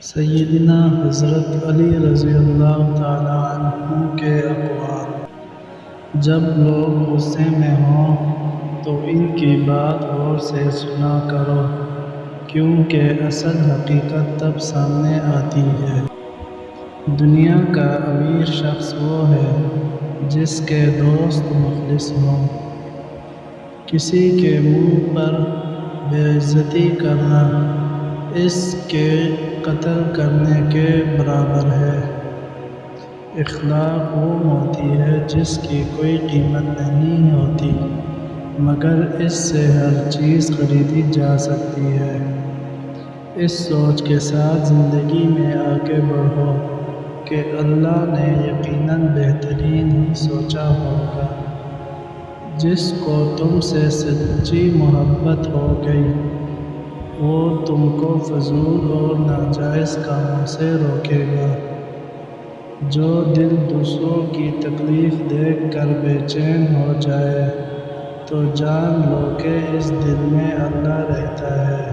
سیدنا حضرت علی رضی اللہ تعالیٰ عنہ کے اقوال: جب لوگ غصے میں ہوں تو ان کی بات غور سے سنا کرو، کیونکہ اصل حقیقت تب سامنے آتی ہے۔ دنیا کا امیر شخص وہ ہے جس کے دوست مخلص ہوں۔ کسی کے منہ پر بے عزتی کرنا اس کے قتل کرنے کے برابر ہے۔ اخلاق وہ موتی ہے جس کی کوئی قیمت نہیں ہوتی، مگر اس سے ہر چیز خریدی جا سکتی ہے۔ اس سوچ کے ساتھ زندگی میں آگے بڑھو کہ اللہ نے یقیناً بہترین ہی سوچا ہوگا۔ جس کو تم سے سچی محبت ہو گئی، وہ تم کو فضول اور ناجائز کاموں سے روکے گا۔ جو دل دوسروں کی تکلیف دیکھ کر بے چین ہو جائے تو جان لو کہ اس دل میں اللہ رہتا ہے۔